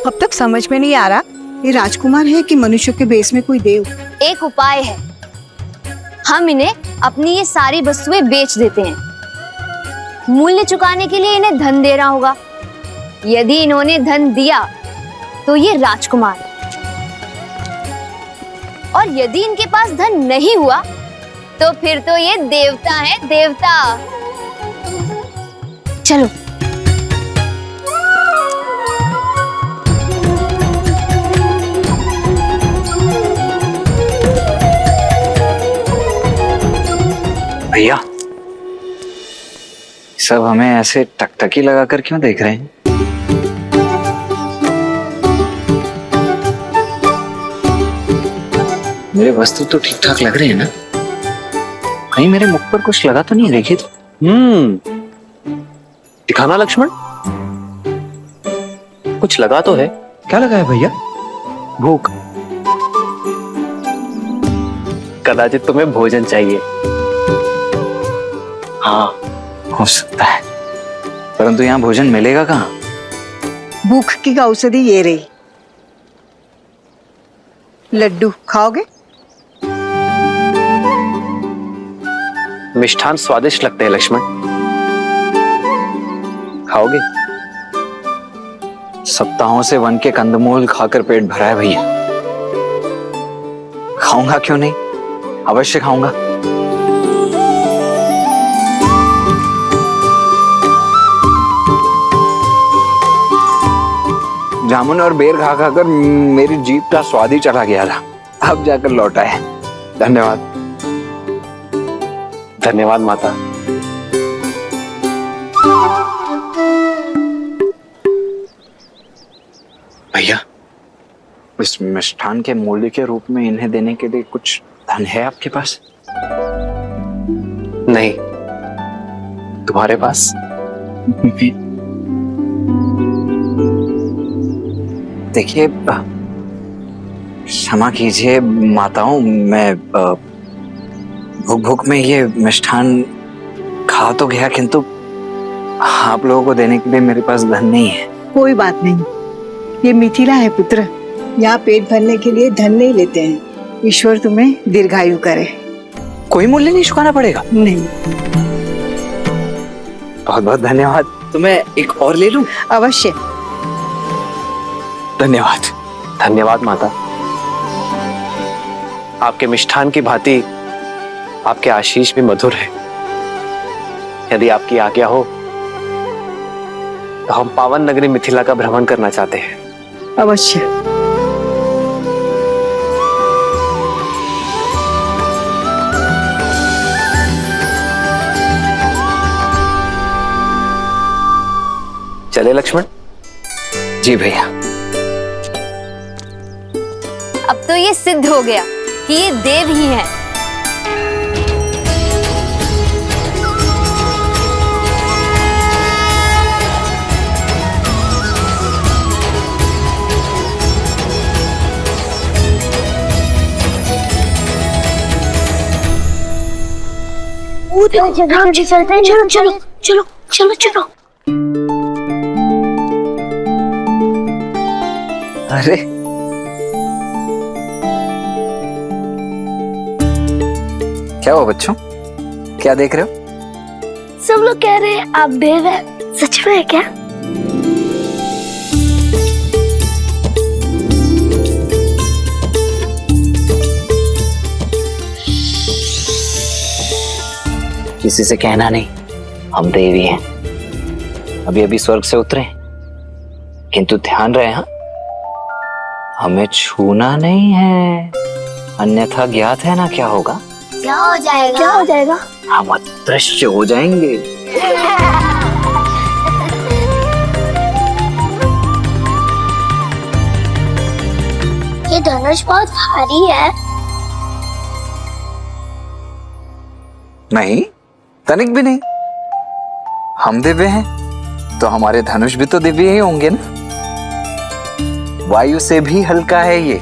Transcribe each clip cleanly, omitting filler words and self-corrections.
अब तक समझ में नहीं आ रहा ये राजकुमार है कि मनुष्य के बेस में कोई देव। एक उपाय है, हम इन्हें अपनी ये सारी वस्तुएं बेच देते हैं। मूल्य चुकाने के लिए इन्हें धन देना होगा। यदि इन्होंने धन दिया तो ये राजकुमार, और यदि इनके पास धन नहीं हुआ तो फिर तो ये देवता है, देवता। चलो। भैया, सब हमें ऐसे टकटकी लगाकर क्यों देख रहे हैं? मेरे वस्तु तो ठीक ठाक लग रहे हैं ना? कहीं मेरे मुख पर कुछ लगा तो नहीं? देखिए तो। दिखाना लक्ष्मण, कुछ लगा तो है। क्या लगा है भैया? भूख। कदाचित तुम्हें भोजन चाहिए। हाँ, हो सकता है, परंतु यहाँ भोजन मिलेगा कहाँ? भूख की औषधि ये रही। लड्डू खाओगे? मिष्ठान स्वादिष्ट लगते हैं लक्ष्मण, खाओगे? सप्ताहों से वन के कंदमूल खाकर पेट भरा है भैया। खाऊंगा क्यों नहीं, अवश्य खाऊंगा। जामुन और बेर खा खाकर मेरी जीभ का स्वाद ही चढ़ा गया था, अब जाकर लौटा है। धन्यवाद। धन्यवाद माता। भैया, इस मिष्ठान के मूल्य के रूप में इन्हें देने के लिए कुछ धन है आपके पास? नहीं। तुम्हारे पास? देखिए, क्षमा कीजिए माताओं, मैं भूख में ये मिष्ठान खा तो गया, किंतु आप लोगों को देने के लिए मेरे पास धन नहीं है। कोई बात नहीं, ये मिथिला है पुत्र, यहाँ पेट भरने के लिए धन नहीं लेते हैं। ईश्वर तुम्हें दीर्घायु करे। कोई मूल्य नहीं चुकाना पड़ेगा? नहीं। बहुत बहुत धन्यवाद। तो मैं एक और ले लूं? अवश्य। धन्यवाद। धन्यवाद माता। आपके मिष्ठान की भांति आपके आशीष भी मधुर है। यदि आपकी आज्ञा हो तो हम पावन नगरी मिथिला का भ्रमण करना चाहते हैं। अवश्य। चले लक्ष्मण? जी भैया। अब तो ये सिद्ध हो गया कि ये देव ही हैं। चलते हैं। चलो चलो चलो चलो चलो। अरे क्या हुआ बच्चों, क्या देख रहे हो? सब लोग कह रहे हैं आप देव हैं, सच में है क्या? किसी से कहना नहीं, हम देवी हैं। अभी अभी स्वर्ग से उतरे, किंतु ध्यान रहे, हाँ, हमें छूना नहीं है, अन्यथा ज्ञात है ना क्या होगा? क्या हो जाएगा? क्या हो जाएगा? हम अदृश्य हो जाएंगे। ये धनुष बहुत भारी है। नहीं, तनिक भी नहीं। हम दिव्य हैं तो हमारे धनुष भी तो दिव्य ही होंगे ना। वायु से भी हल्का है ये,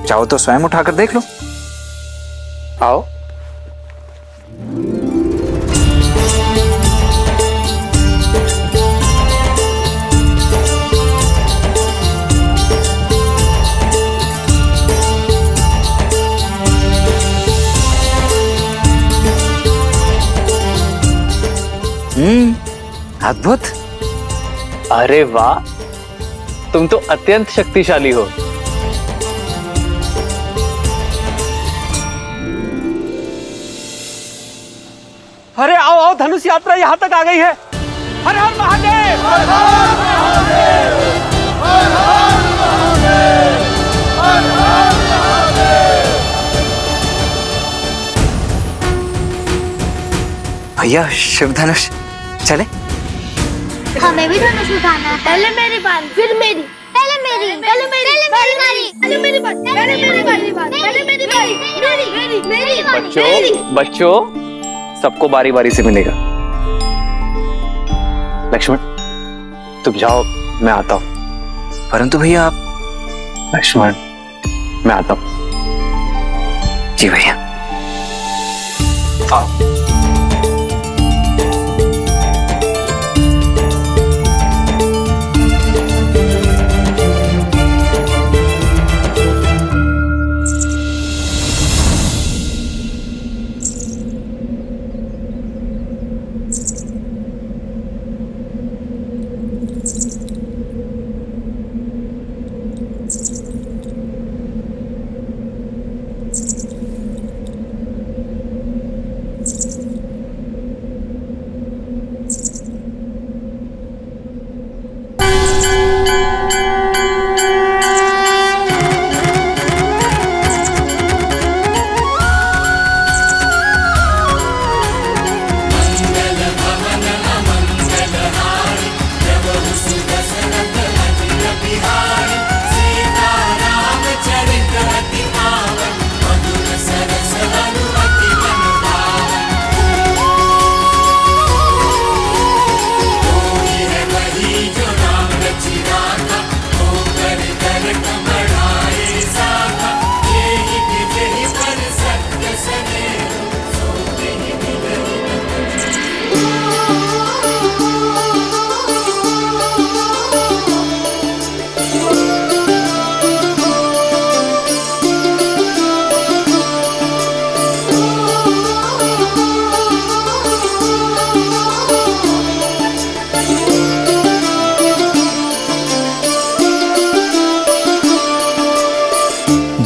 चाहो तो स्वयं उठाकर देख लो। आओ। अद्भुत। अरे वाह, तुम तो अत्यंत शक्तिशाली हो। अरे आओ आओ, धनुष यात्रा यहाँ तक आ गई है। हर हर महादेव, हर हर महादेव, हर हर महादेव, हर हर महादेव। भैया शिव धनुष चले। हमें भी धनुष उठाना है। पहले मेरी बारी, फिर मेरी, पहले मेरी, पहले मेरी, पहले मेरी बारी, पहले मेरी बारी, पहले मेरी बारी, मेरी बारी। बच्चों, सबको बारी बारी से मिलेगा। लक्ष्मण, तुम जाओ, मैं आता हूं। परंतु भैया आप। लक्ष्मण, मैं आता हूं। जी भैया। आओ।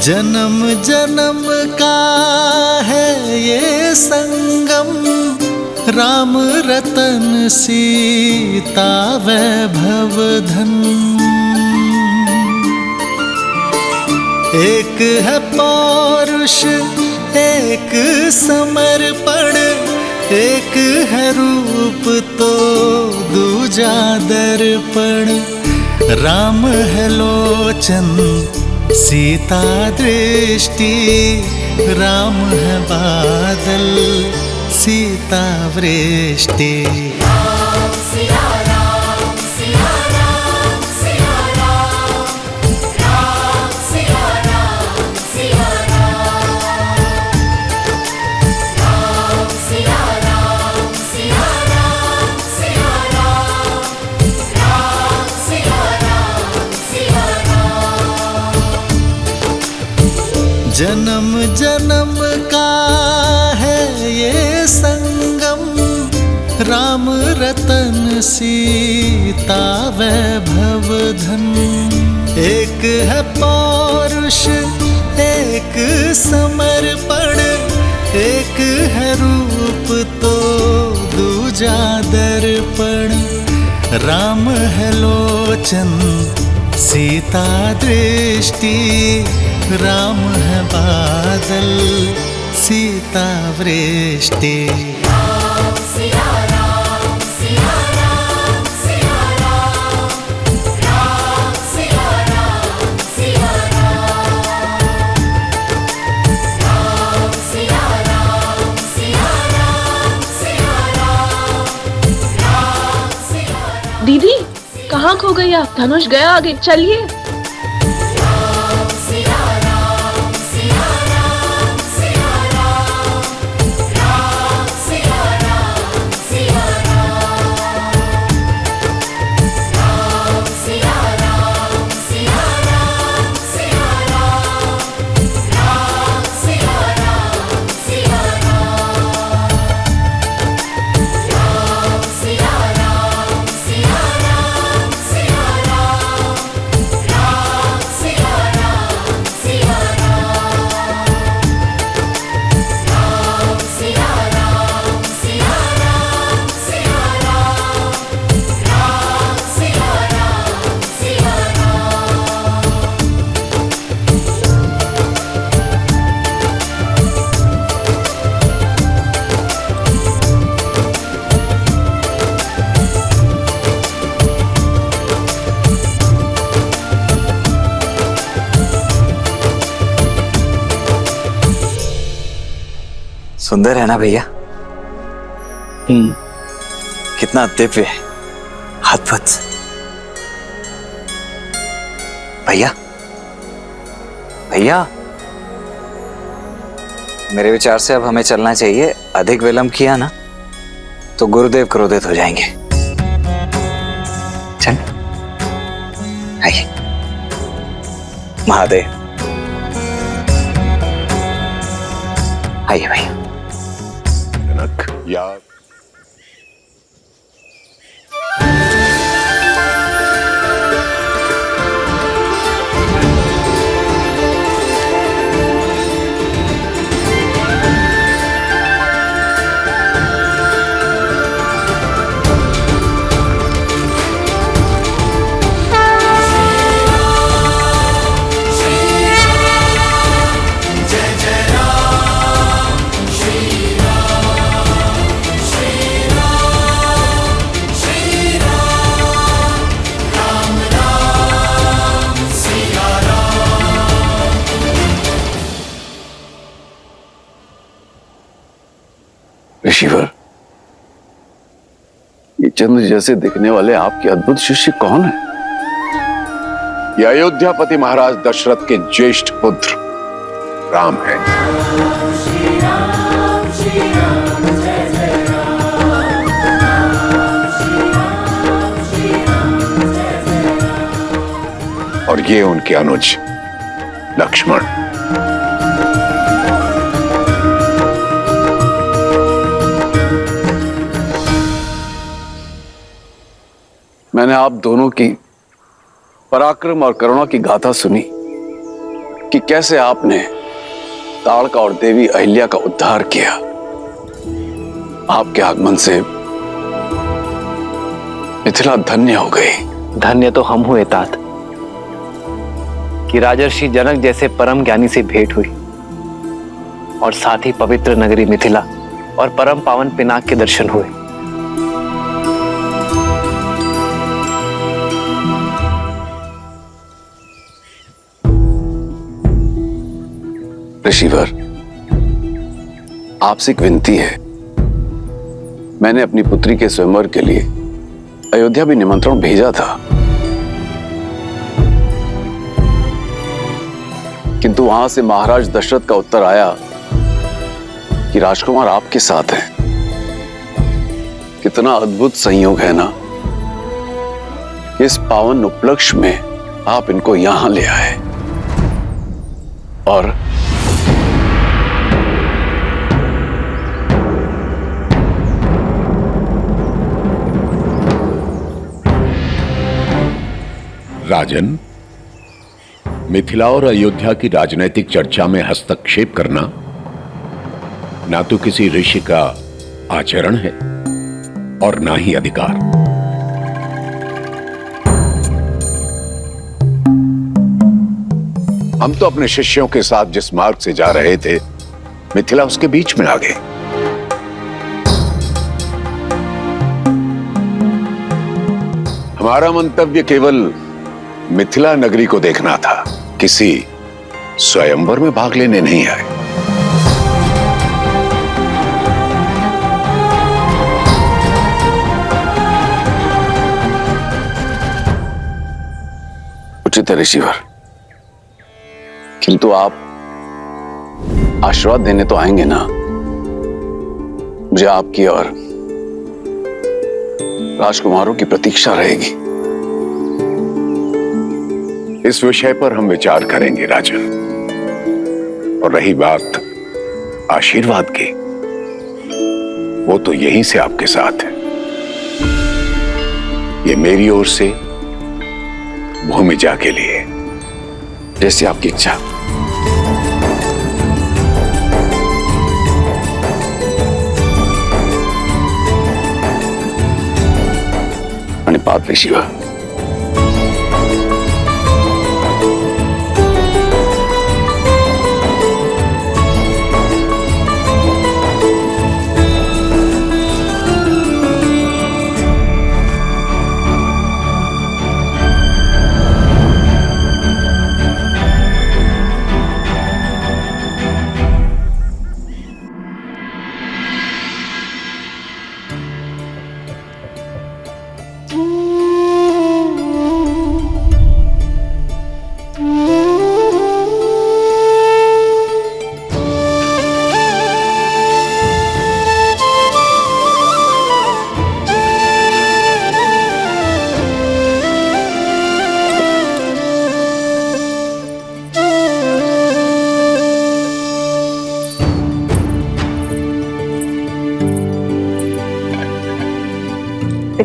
जन्म जन्म का है ये संगम, राम रतन सीता वैभव धन। एक है पौरुष, एक समर्पण, एक है रूप तो दूजा दर्पण। राम है लोचन, सीता दृष्टि, राम है बादल, सीता वृष्टि। जन्म जन्म का है ये संगम, राम रतन सीता वैभव धन। एक है पौरुष, एक समर्पण, एक है रूप तो दूजा दर्पण। राम है लोचन, सीता दृष्टि, राम है बादल, सीता वृष्टि। दीदी कहाँ खो गई आप? धनुष गया आगे, चलिए। सुंदर है ना भैया? कितना दिव्य है, अद्भुत। भैया भैया, मेरे विचार से अब हमें चलना चाहिए। अधिक विलंब किया ना तो गुरुदेव क्रोधित हो जाएंगे। चल आइए। महादेव, आइए भैया। जनक या ऋषिवर, ये चंद्र जैसे दिखने वाले आपके अद्भुत शिष्य कौन है? ये अयोध्यापति महाराज दशरथ के ज्येष्ठ पुत्र राम है। और ये उनके अनुज लक्ष्मण। मैंने आप दोनों की पराक्रम और करुणा की गाथा सुनी कि कैसे आपने ताड़का और देवी अहिल्या का उद्धार किया। आपके आगमन से मिथिला धन्य हो गई। धन्य तो हम हुए तात कि राजर्षि जनक जैसे परम ज्ञानी से भेंट हुई और साथ ही पवित्र नगरी मिथिला और परम पावन पिनाक के दर्शन हुए। ऋषिवर, आपसे एक विनती है। मैंने अपनी पुत्री के स्वयंवर के लिए अयोध्या भी निमंत्रण भेजा था, किंतु वहां से महाराज दशरथ का उत्तर आया कि राजकुमार आपके साथ हैं। कितना अद्भुत संयोग है ना कि इस पावन उपलक्ष्य में आप इनको यहां ले आए। और राजन, मिथिला और अयोध्या की राजनीतिक चर्चा में हस्तक्षेप करना ना तो किसी ऋषि का आचरण है और ना ही अधिकार। हम तो अपने शिष्यों के साथ जिस मार्ग से जा रहे थे, मिथिला उसके बीच में आ गए। हमारा मंतव्य केवल मिथिला नगरी को देखना था, किसी स्वयंवर में भाग लेने नहीं आए। उचित है ऋषिवर, किंतु आप आशीर्वाद देने तो आएंगे ना? मुझे आपकी और राजकुमारों की प्रतीक्षा रहेगी। इस विषय पर हम विचार करेंगे राजन। और रही बात आशीर्वाद की, वो तो यहीं से आपके साथ है। ये मेरी ओर से भूमिजा के लिए, जैसे आपकी इच्छा। पात ऋषिवा।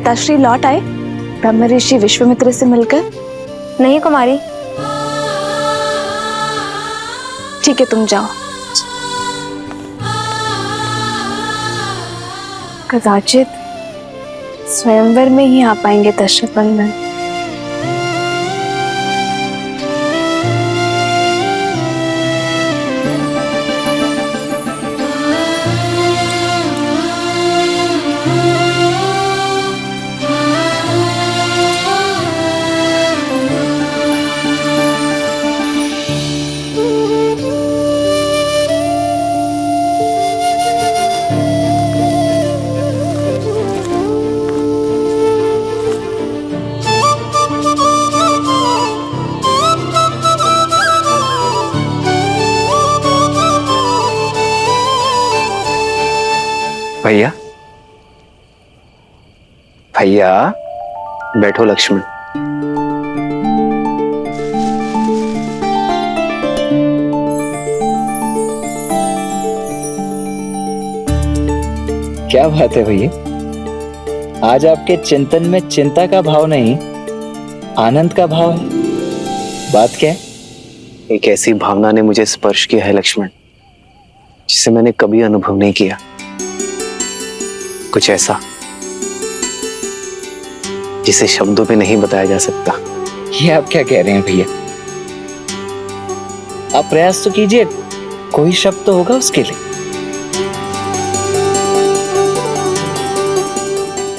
पिताश्री लौट आए ब्रह्म ऋषि विश्वामित्र से मिलकर? नहीं कुमारी। ठीक है, तुम जाओ। कदाचित स्वयंवर में ही आ पाएंगे दशरथ नंदन। भैया, भैया बैठो लक्ष्मण। क्या बात है भैया, आज आपके चिंतन में चिंता का भाव नहीं, आनंद का भाव है। बात क्या है? एक ऐसी भावना ने मुझे स्पर्श किया है लक्ष्मण, जिसे मैंने कभी अनुभव नहीं किया। कुछ ऐसा जिसे शब्दों में नहीं बताया जा सकता। ये आप क्या कह रहे हैं भैया? आप प्रयास तो कीजिए, कोई शब्द तो होगा उसके लिए।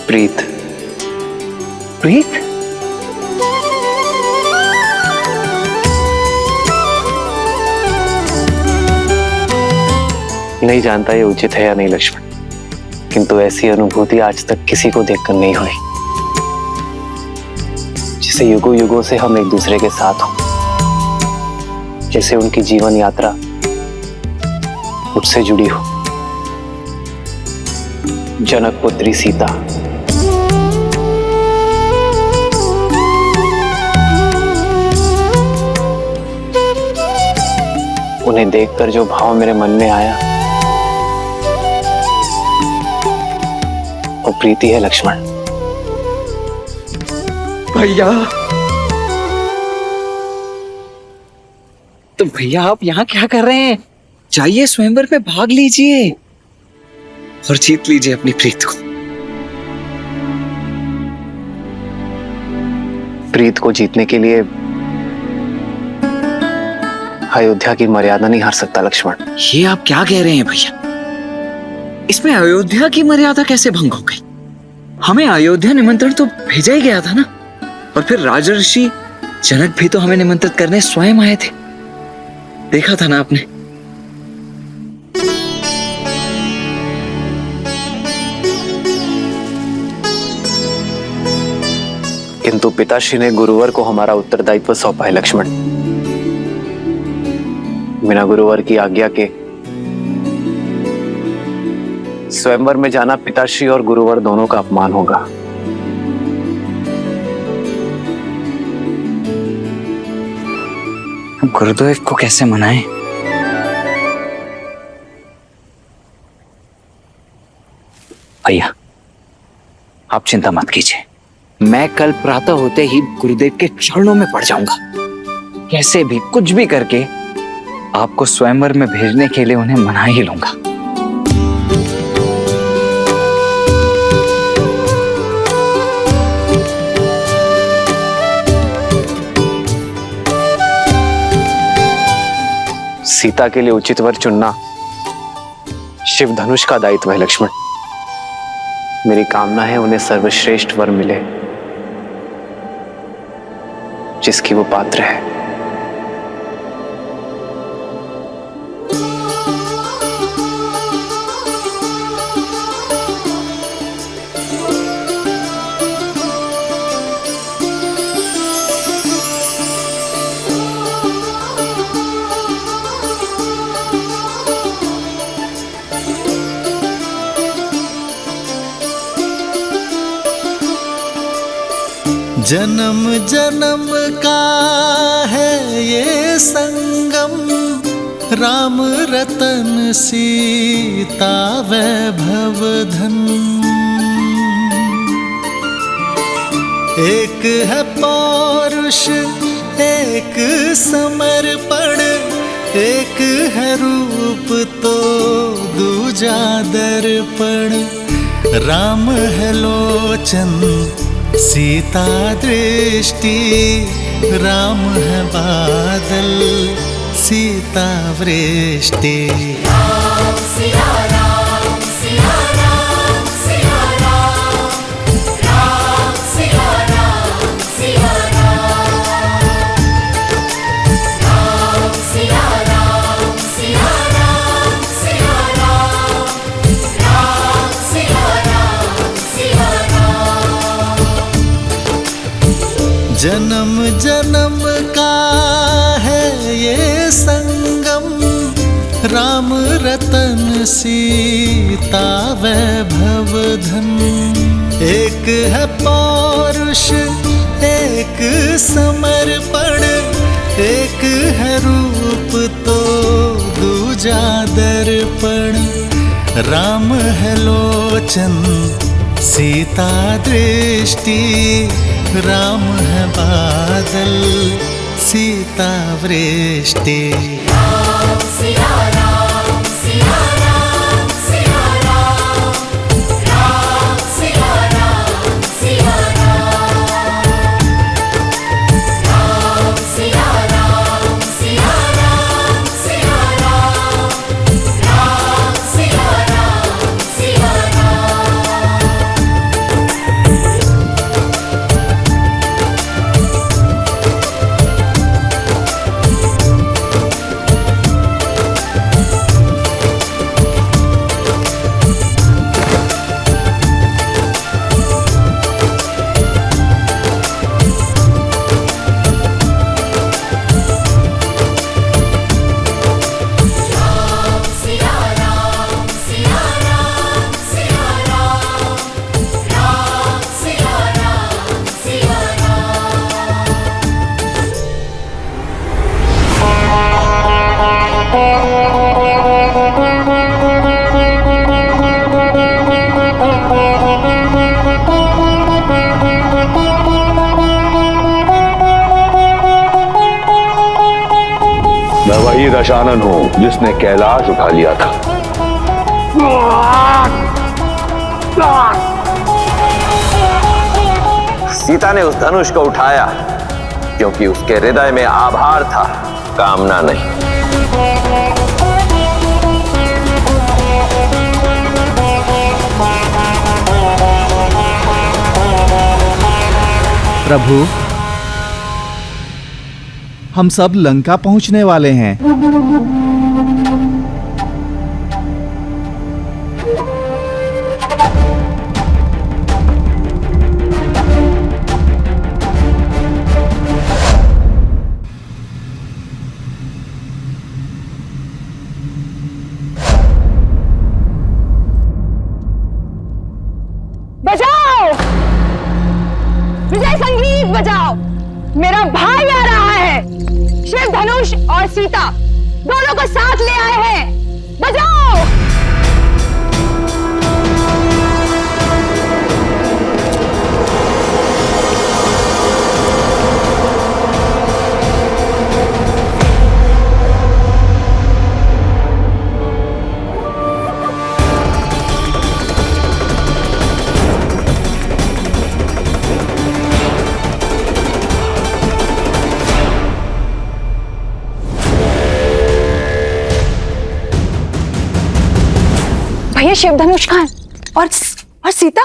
प्रीत। प्रीत? नहीं जानता ये उचित है या नहीं लक्ष्मण, किंतु ऐसी अनुभूति आज तक किसी को देखकर नहीं हुई, जिसे युगों युगों से हम एक दूसरे के साथ हो, जैसे उनकी जीवन यात्रा मुझसे जुड़ी हो। जनक पुत्री सीता, उन्हें देखकर जो भाव मेरे मन में आया वो प्रीति है लक्ष्मण। भैया, तो भैया आप यहाँ क्या कर रहे हैं? जाइए स्वयंवर में भाग लीजिए और जीत लीजिए अपनी प्रीत को। प्रीत को जीतने के लिए अयोध्या की मर्यादा नहीं हार सकता लक्ष्मण। ये आप क्या कह रहे हैं भैया? इसमें अयोध्या की मर्यादा कैसे भंग हो गई? हमें अयोध्या निमंत्रण तो भेजा ही गया था ना, और फिर राजर्षि जनक भी तो हमें निमंत्रित करने स्वयं आए थे, देखा था ना आपने। किंतु पिताश्री ने गुरुवर को हमारा उत्तरदायित्व सौंपा है लक्ष्मण। बिना गुरुवर की आज्ञा के स्वयंवर में जाना पिताश्री और गुरुवर दोनों का अपमान होगा। गुरुदेव को कैसे मनाएं? भैया आप चिंता मत कीजिए, मैं कल प्रातः होते ही गुरुदेव के चरणों में पड़ जाऊंगा। कैसे भी कुछ भी करके आपको स्वयंवर में भेजने के लिए उन्हें मना ही लूंगा। सीता के लिए उचित वर चुनना शिव धनुष का दायित्व है लक्ष्मण। मेरी कामना है उन्हें सर्वश्रेष्ठ वर मिले जिसकी वो पात्र है। जन्म जन्म का है ये संगम, राम रतन सीता वैभव धन। एक है पौरुष एक समर्पण, एक है रूप तो दूजा दर्पण। राम है लोचन सीता दृष्टि, राम है बादल सीता वृष्टि। जन्म जन्म का है ये संगम, राम रतन सीता वैभव धन। एक है पौरुष एक समर्पण, एक है रूप तो दूजा दर्पण। राम है लोचन सीता दृष्टि, राम है बादल सीता वृष्टि। मैं वही दशानन हूं जिसने कैलाश उठा लिया था। सीता ने उस धनुष को उठाया क्योंकि उसके हृदय में आभार था, कामना नहीं। प्रभु, हम सब लंका पहुंचने वाले हैं। बजाओ, विजय संगीत बजाओ, मेरा भाई आ रहा है। शिव धनुष और सीता दोनों को साथ ले आए हैं, बजाओ। भैया शिव धनुष खान और सीता।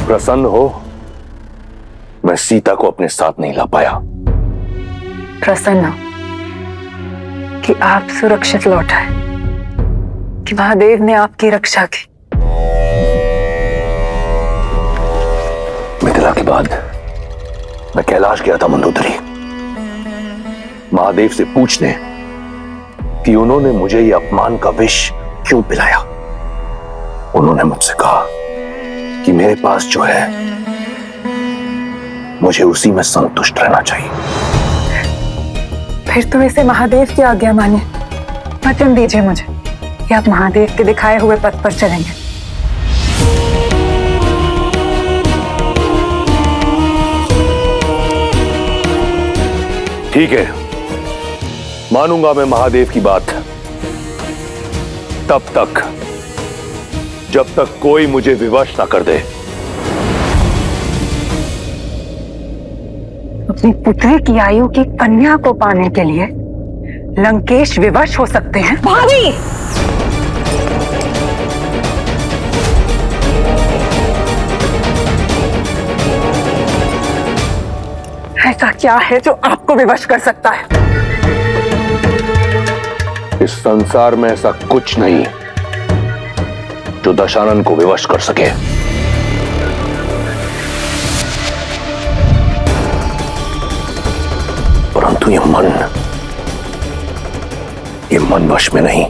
प्रसन्न हो, मैं सीता को अपने साथ नहीं ला पाया। प्रसन्न कि आप सुरक्षित लौट आए, कि महादेव ने आपकी रक्षा की। मिथिला के बाद मैं कैलाश गया था मंदोदरी, महादेव से पूछने कि उन्होंने मुझे ये अपमान का विष क्यों पिलाया। उन्होंने मुझसे कहा कि मेरे पास जो है मुझे उसी में संतुष्ट रहना चाहिए। फिर तो इसे महादेव की आज्ञा मानिए। वचन दीजिए मुझे कि आप महादेव के दिखाए हुए पथ पर चलेंगे। ठीक है, मानूंगा मैं महादेव की बात, तब तक जब तक कोई मुझे विवश ना कर दे। अपनी पुत्री की आयु की कन्या को पाने के लिए लंकेश विवश हो सकते हैं। भाभी! ऐसा क्या है जो आपको विवश कर सकता है? इस संसार में ऐसा कुछ नहीं जो दशानन को विवश कर सके। परंतु ये मन वश में नहीं।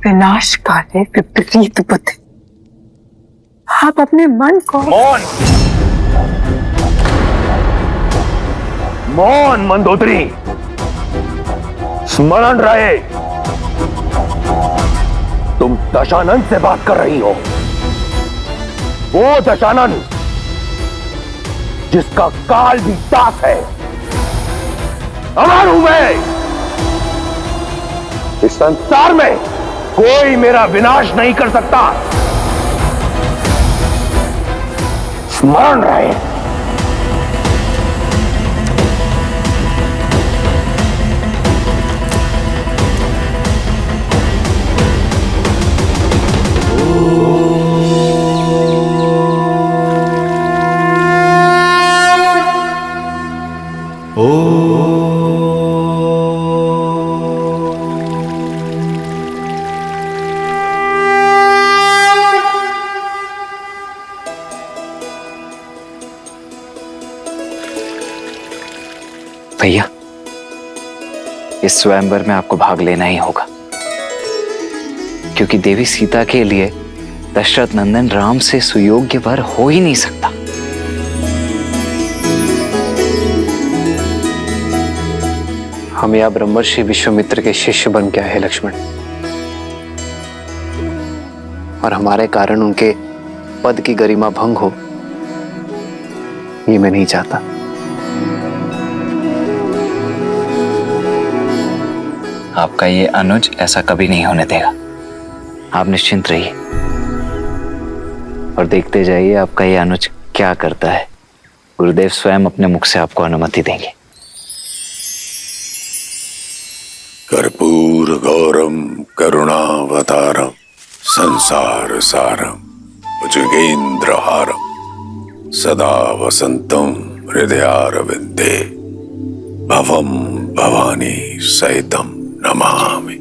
विनाश काले विपरीत बुद्धि। आप अपने मन को मौन मंदोदरी, स्मरण रहे तुम दशानन से बात कर रही हो। वो दशानन जिसका काल भी दास है। अमर हूं मैं। इस संसार में कोई मेरा विनाश नहीं कर सकता। स्मरण रहे। भैया, इस स्वयंवर में आपको भाग लेना ही होगा, क्योंकि देवी सीता के लिए दशरथ नंदन राम से सुयोग्य वर हो ही नहीं सकता। हम या ब्रह्मर्षि विश्वामित्र के शिष्य बन के आए हैं लक्ष्मण, और हमारे कारण उनके पद की गरिमा भंग हो, ये मैं नहीं चाहता। आपका ये अनुज ऐसा कभी नहीं होने देगा। आप निश्चिंत रहिए और देखते जाइए आपका ये अनुज क्या करता है। गुरुदेव स्वयं अपने मुख से आपको अनुमति देंगे। कर्पूर गौरम करुणावतारम संसार सारम भुजगेन्द्रहारम सदा वसंतम हृदयारविंदे भवम भवानी सहितम नमामि।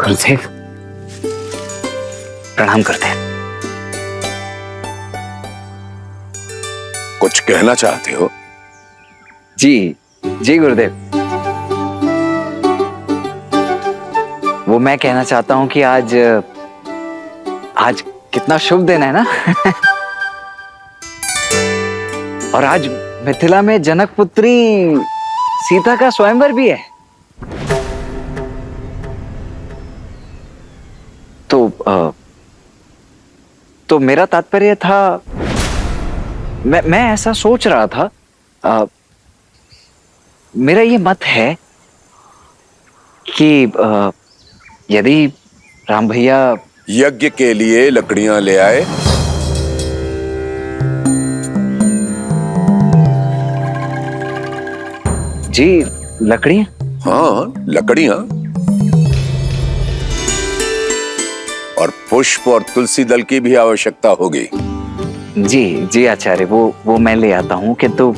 गुरुदेव प्रणाम करते हैं। कुछ कहना चाहते हो? जी जी गुरुदेव, वो मैं कहना चाहता हूं कि आज कितना शुभ दिन है ना। और आज मिथिला में जनक पुत्री सीता का स्वयंवर भी है। तो मेरा तात्पर्य था, मैं ऐसा सोच रहा था, मेरा ये मत है कि यदि राम भैया यज्ञ के लिए लकड़ियां ले आए। जी लकड़ियां? हाँ लकड़ियां, और पुष्प और तुलसी दल की भी आवश्यकता होगी। जी जी आचार्य, वो मैं ले आता हूं। किंतु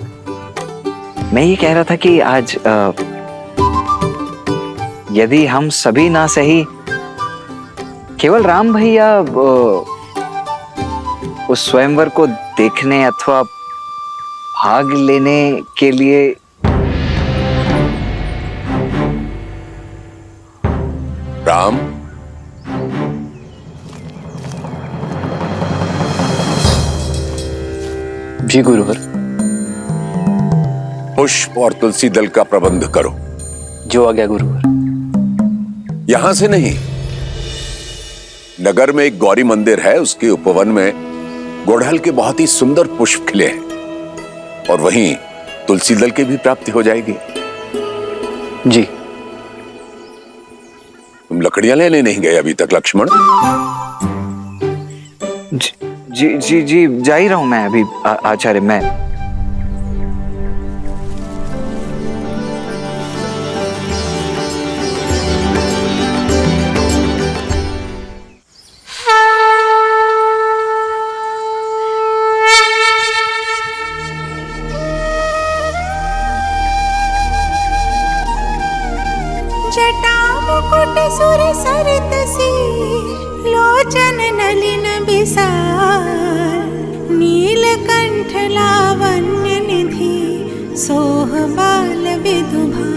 मैं ये कह रहा था कि आज यदि हम सभी ना सही केवल राम भैया उस स्वयंवर को देखने अथवा भाग लेने के लिए राम, जी गुरुवर। पुष्प और तुलसी दल का प्रबंध करो। जो आ गया गुरुवर। यहां से नहीं, नगर में एक गौरी मंदिर है, उसके उपवन में गुड़हल के बहुत ही सुंदर पुष्प खिले हैं और वहीं तुलसी दल की भी प्राप्ति हो जाएगी। जी। तुम लकड़ियां लेने नहीं गए अभी तक लक्ष्मण? जी जी जी जा ही रहा हूं मैं अभी आचार्य। मैं जटा मुकुट सुर सरित सी लोचन नलिन बिसार नीलकंठ लावण्य निधि सोह बाल विदुभार।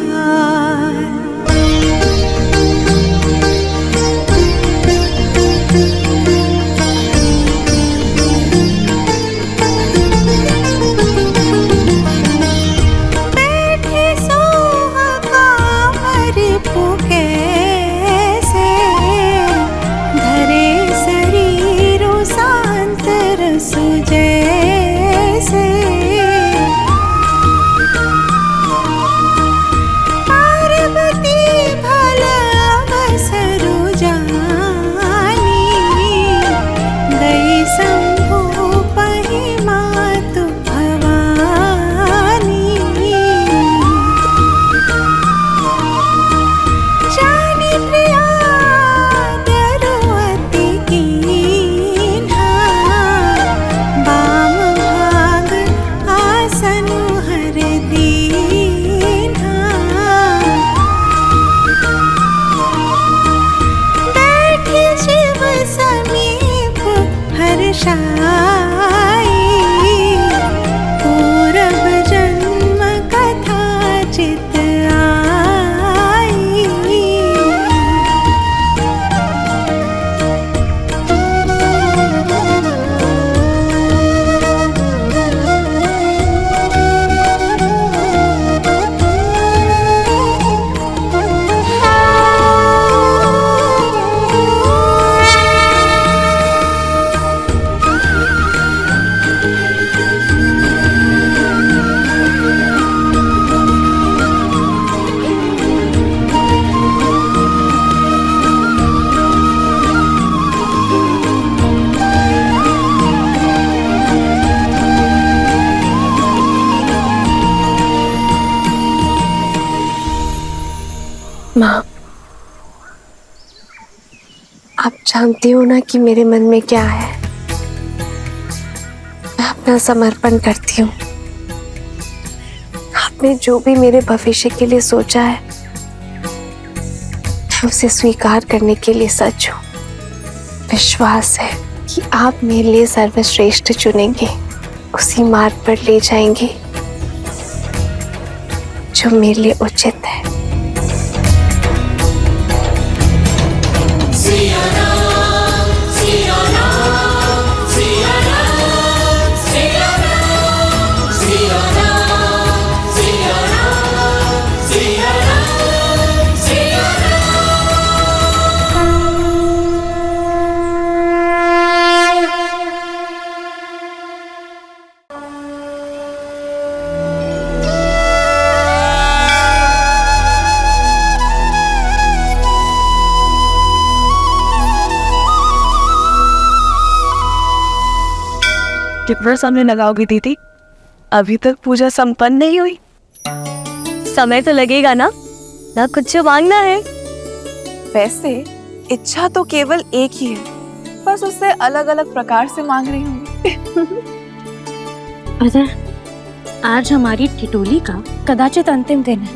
माँ, आप जानती हो ना कि मेरे मन में क्या है। मैं अपना समर्पण करती हूँ। आपने जो भी मेरे भविष्य के लिए सोचा है, मैं उसे स्वीकार करने के लिए सच हूँ। विश्वास है कि आप मेरे लिए सर्वश्रेष्ठ चुनेंगे, उसी मार्ग पर ले जाएंगे जो मेरे लिए उचित है। कितना समय लगाओगी दीदी? अभी तक पूजा संपन्न नहीं हुई। समय तो लगेगा ना कुछ मांगना है। वैसे इच्छा तो केवल एक ही है, बस उससे अलग अलग प्रकार से मांग रही हूँ। पता है, आज हमारी ठिठोली का कदाचित अंतिम दिन है,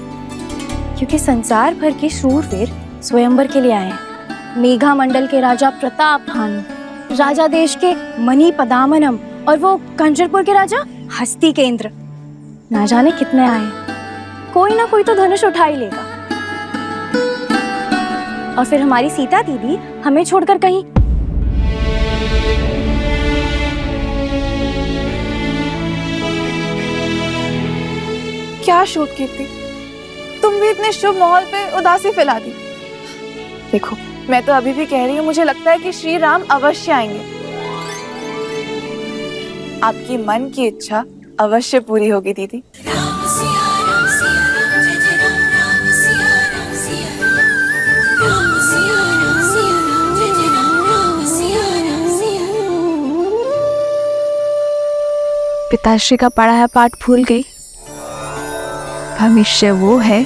क्योंकि संसार भर के शूरवीर स्वयंवर के लिए आए हैं मेघा मंडल के राजा प्रताप भानु, राजा देश के मणि पदामनम और वो कंजरपुर के राजा हस्ती केंद्र, ना जाने कितने आए। कोई ना कोई तो धनुष उठा ही लेगा। और फिर हमारी सीता दीदी हमें छोड़कर कहीं। क्या शूट कीर्ति, तुम भी इतने शुभ माहौल पे उदासी फैला दी। देखो, मैं तो अभी भी कह रही हूँ, मुझे लगता है कि श्री राम अवश्य आएंगे। आपकी मन की इच्छा अवश्य पूरी होगी दीदी। पिताश्री का पढ़ाया पाठ भूल गई। भविष्य वो है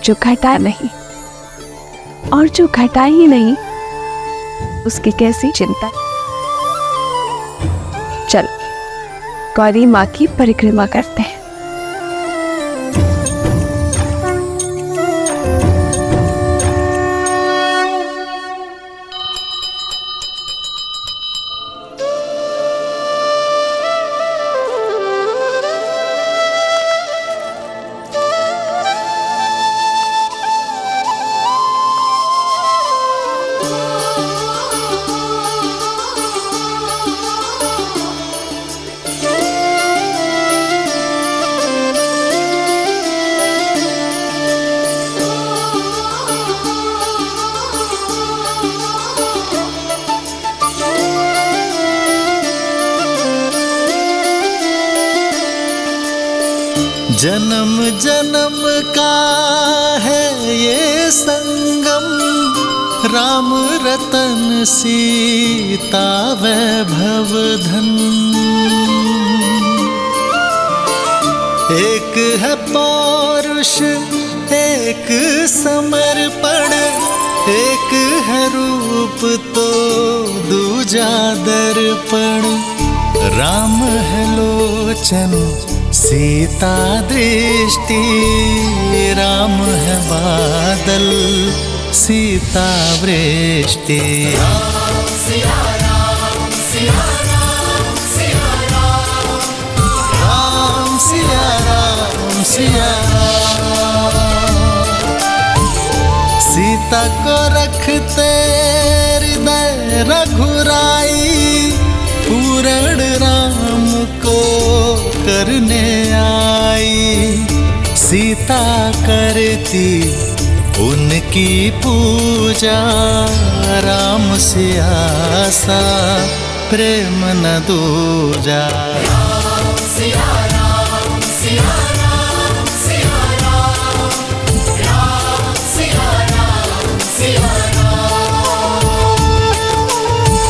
जो घटा नहीं, और जो घटा ही नहीं उसकी कैसी चिंता। चलो गौरी माँ की परिक्रमा करते हैं। जन्म जन्म का है ये संगम, राम रतन सीता वैभव धन। एक है पौरुष एक समर्पण, एक है रूप तो दूजा दर्पण। राम है लोचन सीता दृष्टि, राम है बादल सीता वृष्टि। राम सिया राम सिया राम सिया राम, राम सिया राम सिया राम। सीता को रखते हृदय रघुराई, पूर्ण राम को करने आई। सीता करती उनकी पूजा, राम से आसा प्रेम न दूजा। राम सिया राम सिया राम सिया राम, राम सिया राम सिया राम,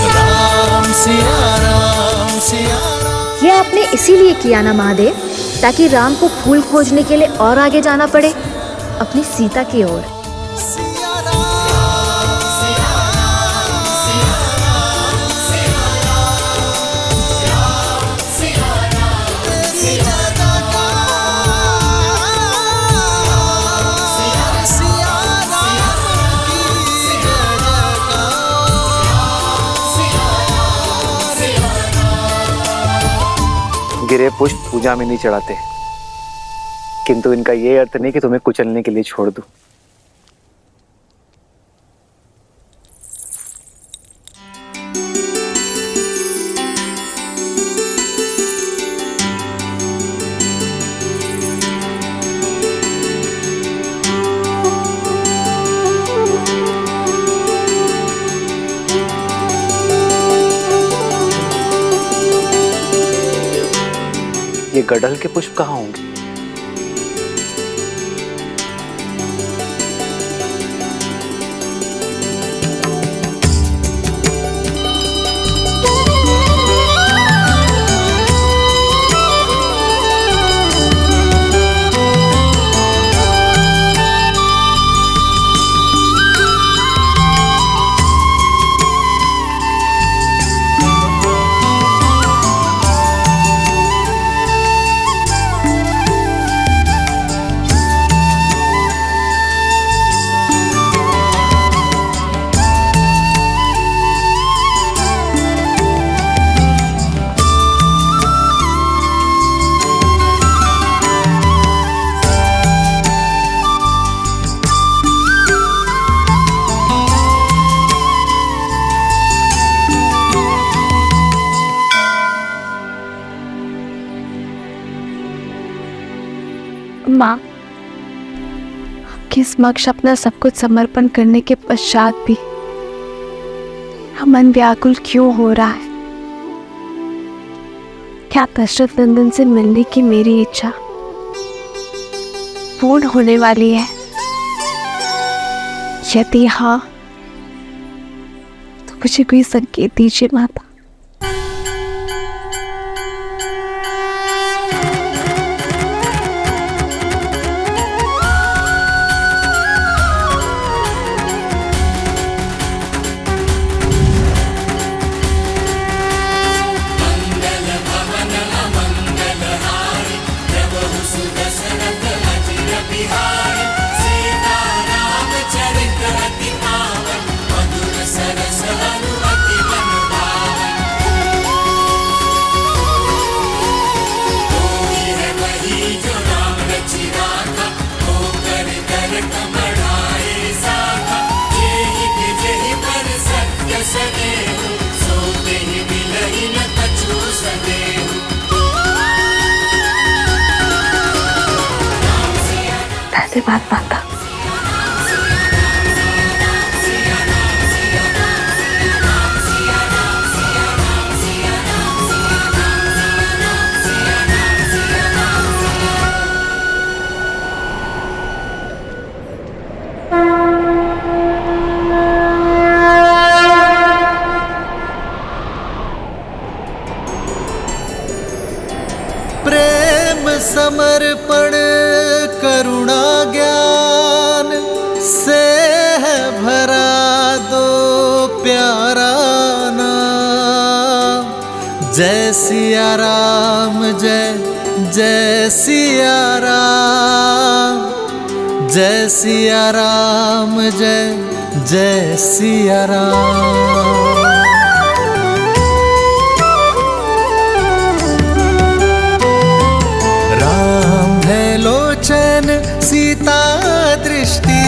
राम सिया राम सिया। ये आपने इसीलिए किया ना महादेव, ताकि राम को फूल खोजने के लिए और आगे जाना पड़े अपनी सीता की ओर। गिरे पुष्प पूजा में नहीं चढ़ाते, किंतु इनका ये अर्थ नहीं कि तुम्हें कुचलने के लिए छोड़ दूं। ये गड़हल के पुष्प कहाँ होंगे? माँ, आपके समक्ष अपना सब कुछ समर्पण करने के पश्चात भी मन व्याकुल क्यों हो रहा है? क्या दशरथ नंदन से मिलने की मेरी इच्छा पूर्ण होने वाली है? यदि हाँ, तो मुझे कोई संकेत दीजिए माता। धन्यवाद माता। प्रेम समर्पण करुणा ज्ञान से है भरा दो प्यारा नाम। जय सिया राम, जय जय सिया राम, जय सिया राम, जय जय सिया राम। लोचन सीता दृष्टि,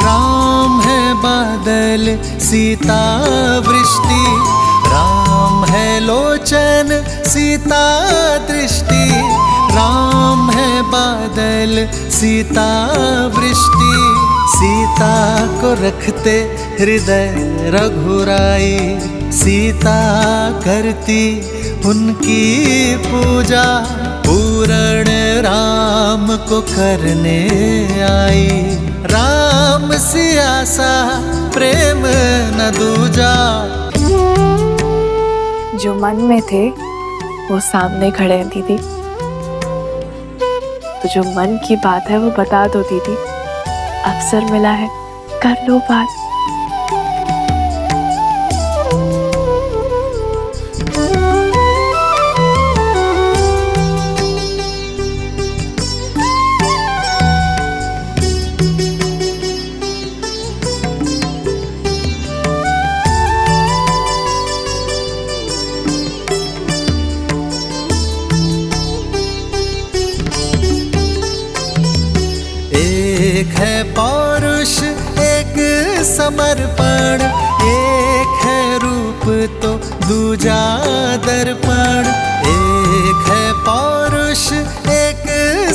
राम है बादल सीता वृष्टि। राम है लोचन सीता दृष्टि, राम है बादल सीता वृष्टि। सीता को रखते हृदय रघुराई, सीता करती उनकी पूजा। पूर्ण राम को करने आई, राम सिया सा प्रेम न दूजा। जो मन में थे वो सामने खड़े हैं दीदी, तो जो मन की बात है वो बता दो दीदी। अवसर मिला है, कर लो बात। एक है पौरुष एक समर्पण, एक है रूप तो दूजा दर्पण। एक है पौरुष एक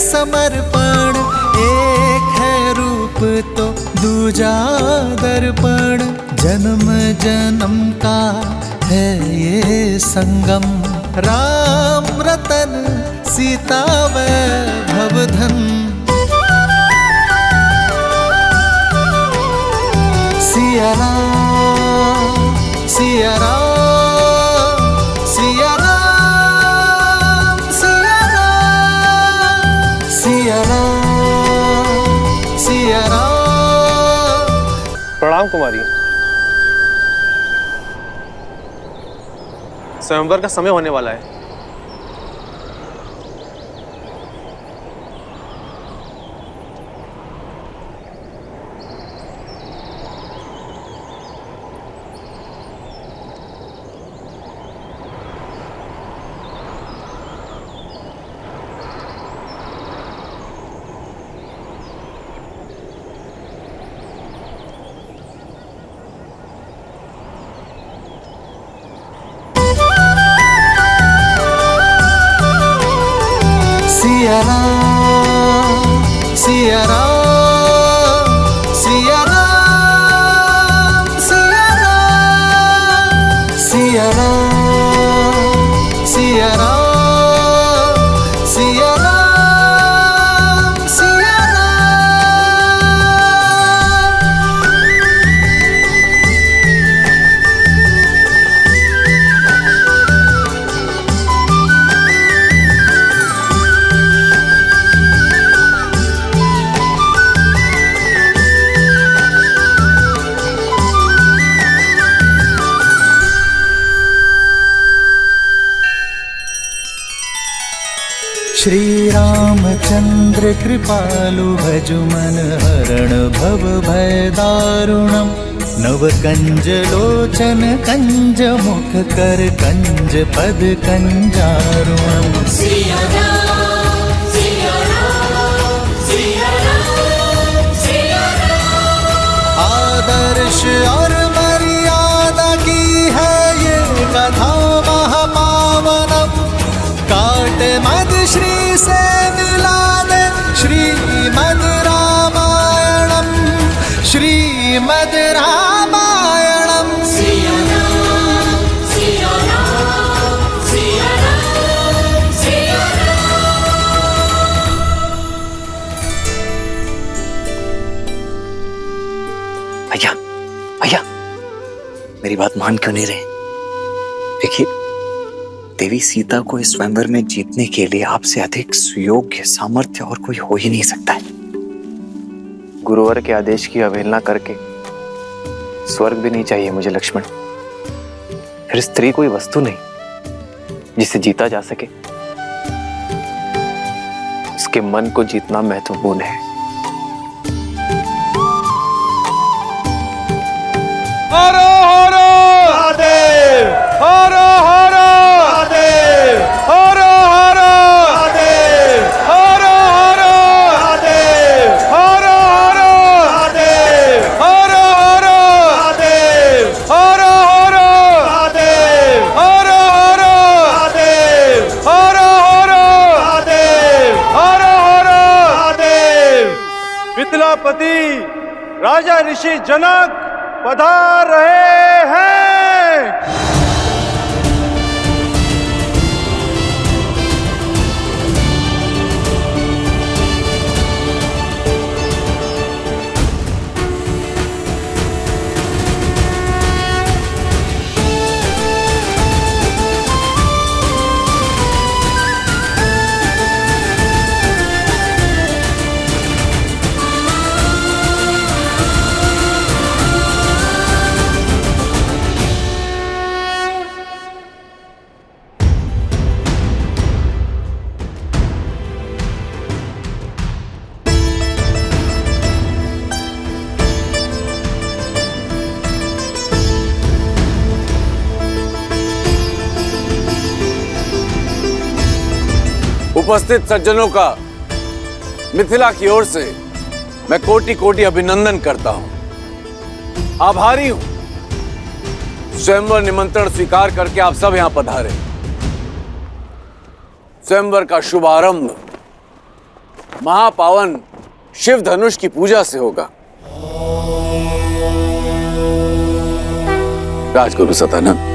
समर्पण, एक है रूप तो दूजा दर्पण। जन्म जन्म का है ये संगम, राम रतन सीता वैभव धन। सिया राम, सिया राम, सिया राम, सिया राम, सिया राम, सिया राम। प्रणाम कुमारी। स्वयंवर का समय होने वाला है। सिया राम, सिया राम सिया राम सिया राम सिया राम सिया राम सिया राम सिया श्री रामचंद्र कृपालु भजु मन हरण भव भय दारुणम नव कंज लोचन कंज मुख कर कंज पद कंजारुणम सिया राम सिया राम सिया राम सिया राम। आदर्श और मर्यादा की है ये कथा महापावनम काट मद श्री से मिला दे श्रीमद रामायणम श्रीमद रामायणम सिया राम सिया राम सिया राम सिया भैया भैया मेरी बात मान क्यों नहीं रहे? देखिए, देवी सीता को इस स्वयंवर में जीतने के लिए आपसे अधिक सुयोग्य सामर्थ्य और कोई हो ही नहीं सकता है। गुरुवर के आदेश की अवहेलना करके स्वर्ग भी नहीं चाहिए मुझे लक्ष्मण। फिर स्त्री कोई वस्तु नहीं जिसे जीता जा सके, उसके मन को जीतना महत्वपूर्ण है। हरो हरो महादेव, हरो हरो महादेव, हरो हरो महादेव, हरो हरो महादेव, हरो हरो महादेव, हरो हरो महादेव, हरो हरो महादेव, हरो हरो महादेव, हरो हरो महादेव, हरो हरो महादेव। मिथिलापति राजा ऋषि जनक पधार रहे हैं। उपस्थित सज्जनों का मिथिला की ओर से मैं कोटि कोटि अभिनंदन करता हूं। आभारी हूं स्वयंवर निमंत्रण स्वीकार करके आप सब यहां पधारे। स्वयंवर का शुभारंभ महापावन शिव धनुष की पूजा से होगा। राजगुरु सतानंद,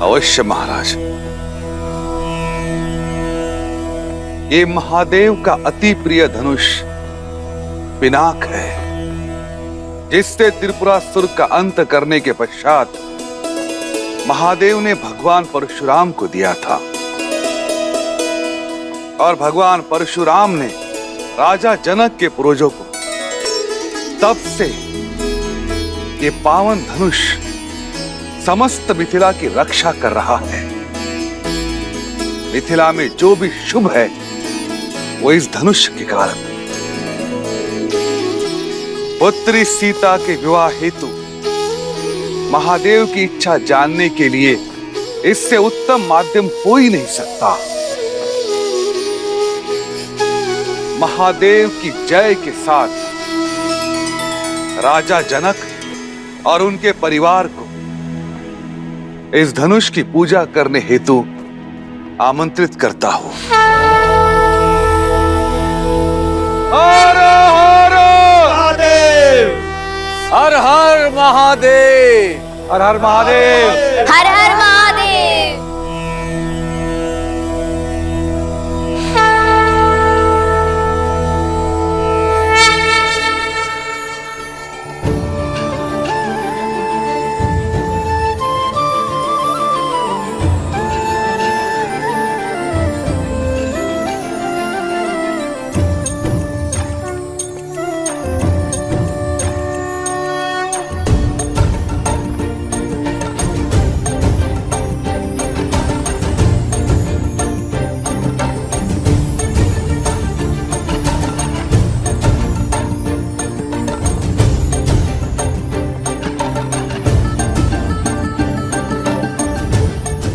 अवश्य महाराज। ये महादेव का अति प्रिय धनुष पिनाक है, जिससे त्रिपुरासुर का अंत करने के पश्चात महादेव ने भगवान परशुराम को दिया था और भगवान परशुराम ने राजा जनक के पूर्वजों को। तब से ये पावन धनुष समस्त मिथिला की रक्षा कर रहा है। मिथिला में जो भी शुभ है वो इस धनुष के कारण। पुत्री सीता के विवाह हेतु महादेव की इच्छा जानने के लिए इससे उत्तम माध्यम हो ही नहीं सकता। महादेव की जय के साथ राजा जनक और उनके परिवार को इस धनुष की पूजा करने हेतु आमंत्रित करता हूं। हर हर महादेव, हर हर महादेव, हर हर महादेव, हर हर महादेव।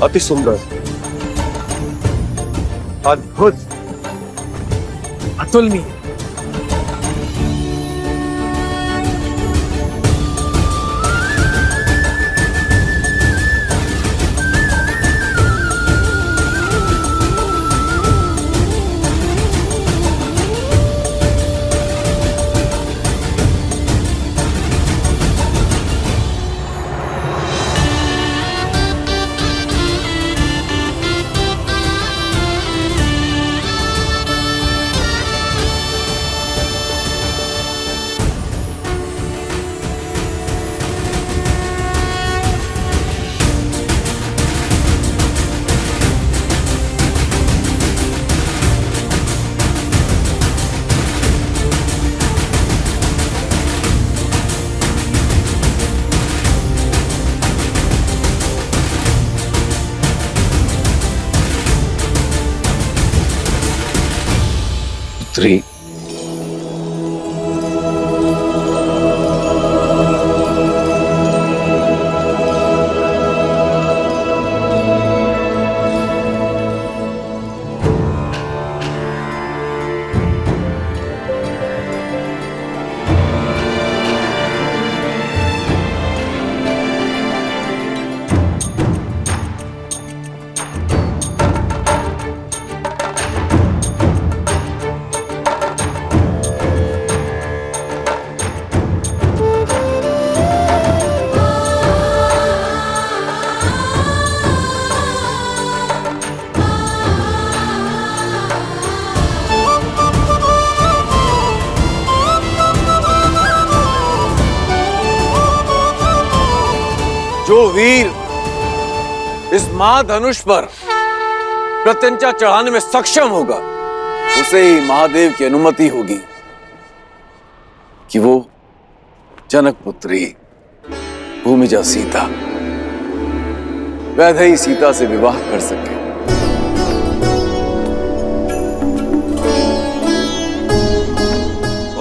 अति सुंदर, अद्भुत, अतुलनीय। पुत्री, जो वीर इस महाधनुष पर प्रत्यंचा चढ़ाने में सक्षम होगा, उसे ही महादेव की अनुमति होगी कि वो जनक पुत्री भूमिजा सीता, वैदेही सीता से विवाह कर सके।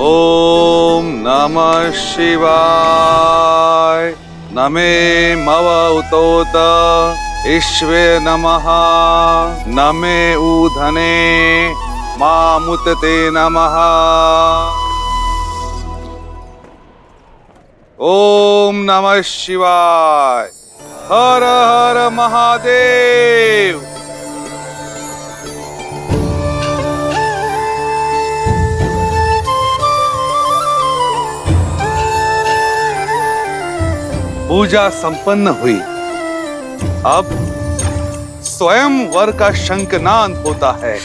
ओम नमः शिवाय। नमे मव उतोत ईश्वे नमः। नमे ऊधने मामुतते नमः। ओम नमः शिवाय। हर हर महादेव। पूजा संपन्न हुई। अब स्वयं वर का शंखनाद होता है।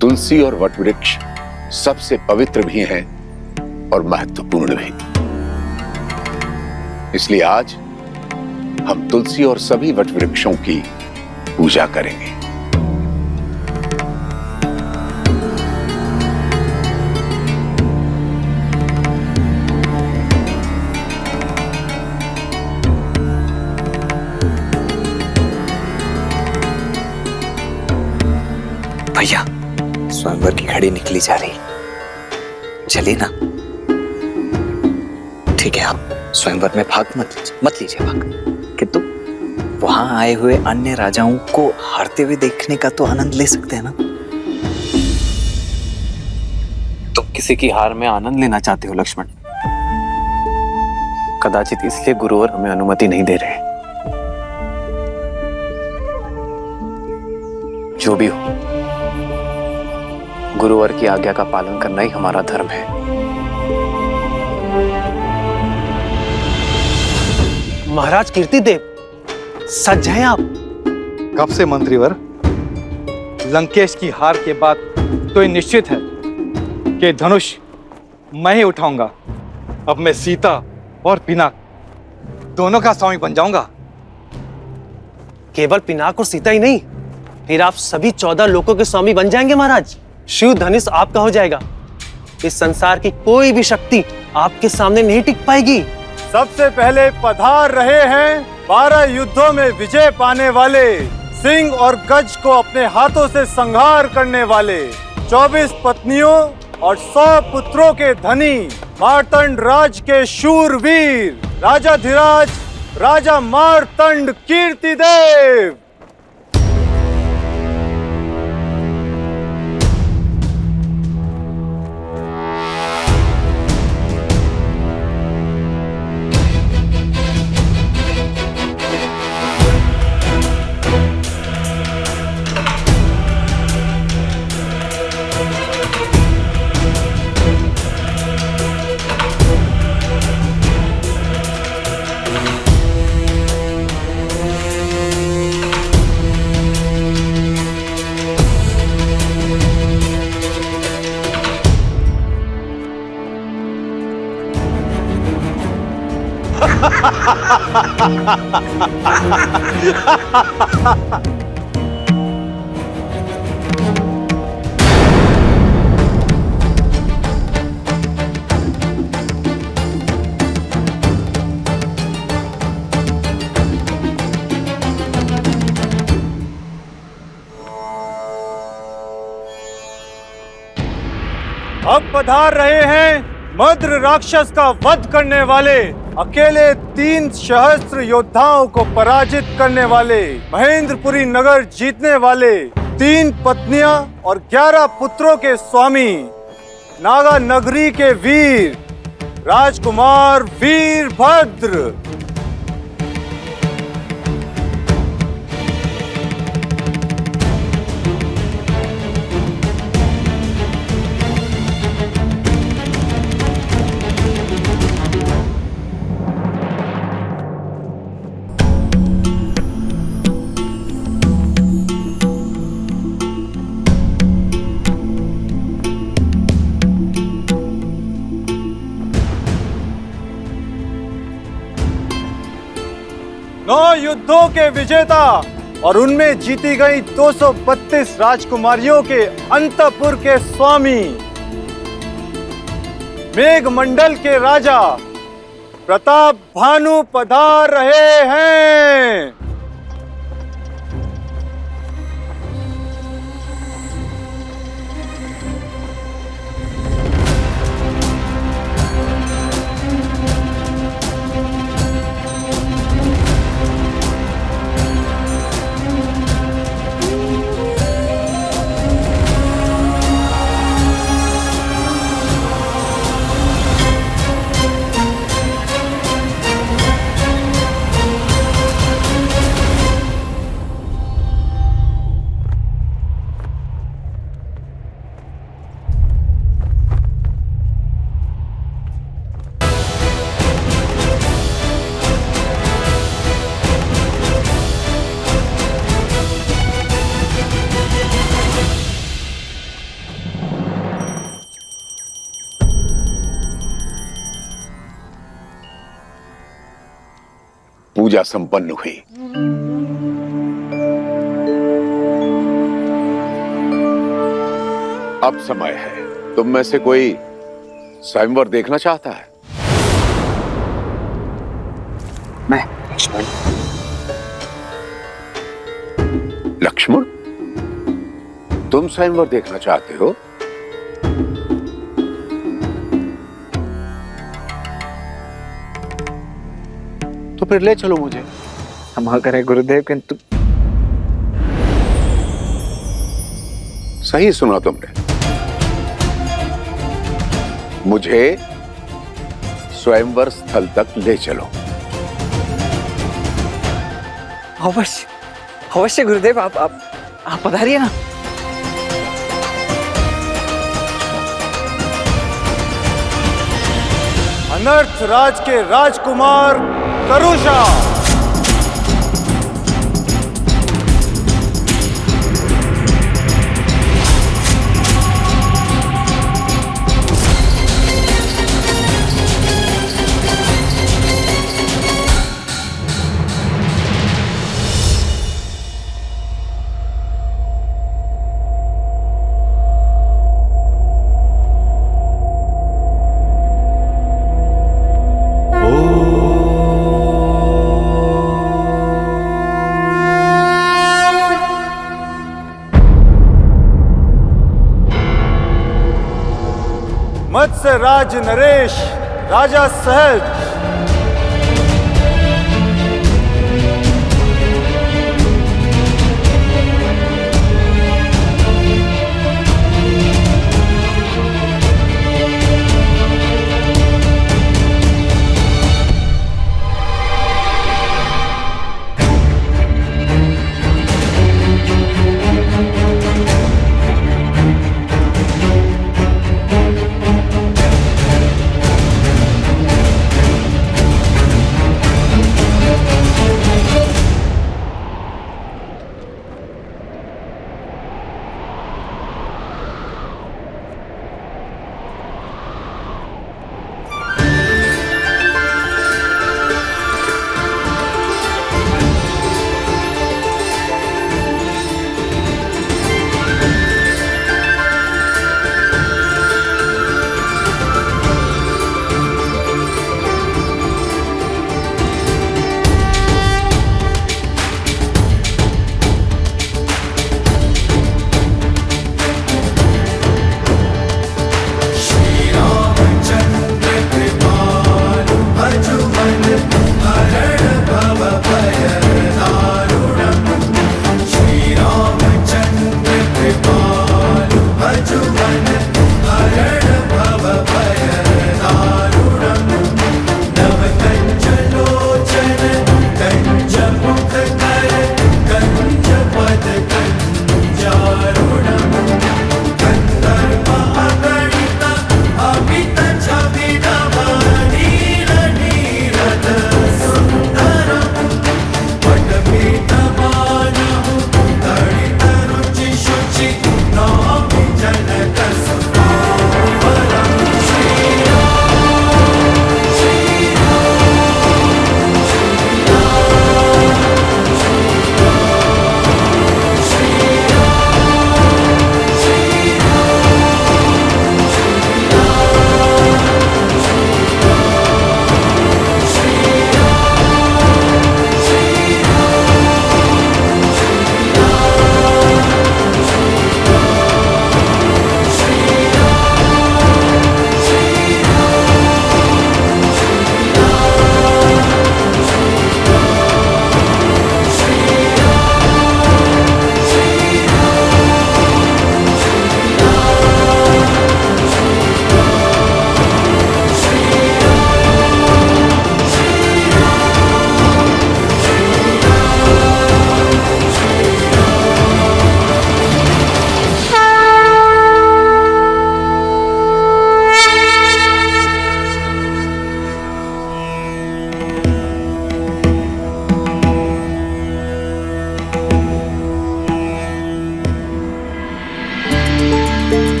तुलसी और वटवृक्ष सबसे पवित्र भी हैं और महत्वपूर्ण भी। इसलिए आज हम तुलसी और सभी वटवृक्षों की पूजा करेंगे। भैया, स्वयंवर की घड़ी निकली जा रही, चलिए ना। ठीक है, आप स्वयंवर में भाग मत लीजिए भाग, किंतु वहां आए हुए अन्य राजाओं को हारते हुए देखने का तो आनंद ले सकते हैं ना। तुम किसी की हार में आनंद लेना चाहते हो लक्ष्मण। कदाचित इसलिए गुरुवर हमें अनुमति नहीं दे रहे। जो भी हो, गुरुवर की आज्ञा का पालन करना ही हमारा धर्म है। महाराज कीर्तिदेव, सच हैं आप? कब से मंत्रीवर? लंकेश की हार के बाद तो ये निश्चित है कि धनुष मैं ही उठाऊंगा। अब मैं सीता और पिनाक दोनों का स्वामी बन जाऊंगा। केवल पिनाक और सीता ही नहीं, फिर आप सभी 14 लोकों के स्वामी बन जाएंगे महाराज। शिव धनुष आपका हो जाएगा। इस संसार की कोई भी शक्ति आपके सामने नहीं टिक पाएगी। सबसे पहले पधार रहे हैं 12 युद्धों में विजय पाने वाले, सिंह और गज को अपने हाथों से संहार करने वाले, 24 पत्नियों और 100 पुत्रों के धनी, मार्तंड राज के शूरवीर, राजाधिराज राजा मार्तंड कीर्तिदेव। अब पधार रहे हैं मद्र राक्षस का वध करने वाले, अकेले 3 सहस्त्र योद्धाओं को पराजित करने वाले, महेंद्रपुरी नगर जीतने वाले, 3 पत्नियां और 11 पुत्रों के स्वामी, नागा नगरी के वीर, राजकुमार वीरभद्र। युद्धों के विजेता और उनमें जीती गई 232 राजकुमारियों के अंतपुर के स्वामी, मेघमंडल के राजा प्रताप भानु पधार रहे हैं। पूजा संपन्न हुई। अब समय है, तुम में से कोई स्वयंवर देखना चाहता है? मैं लक्ष्मण। लक्ष्मण, तुम स्वयंवर देखना चाहते हो? तो फिर ले चलो मुझे। क्षमा करें गुरुदेव, किंतु सही सुना तुमने। मुझे स्वयंवर स्थल तक ले चलो। अवश्य अवश्य गुरुदेव, आप पधारिए ना। अनर्थ राज के राजकुमार करुषा। मत्स्य राज नरेश, राजा सहज।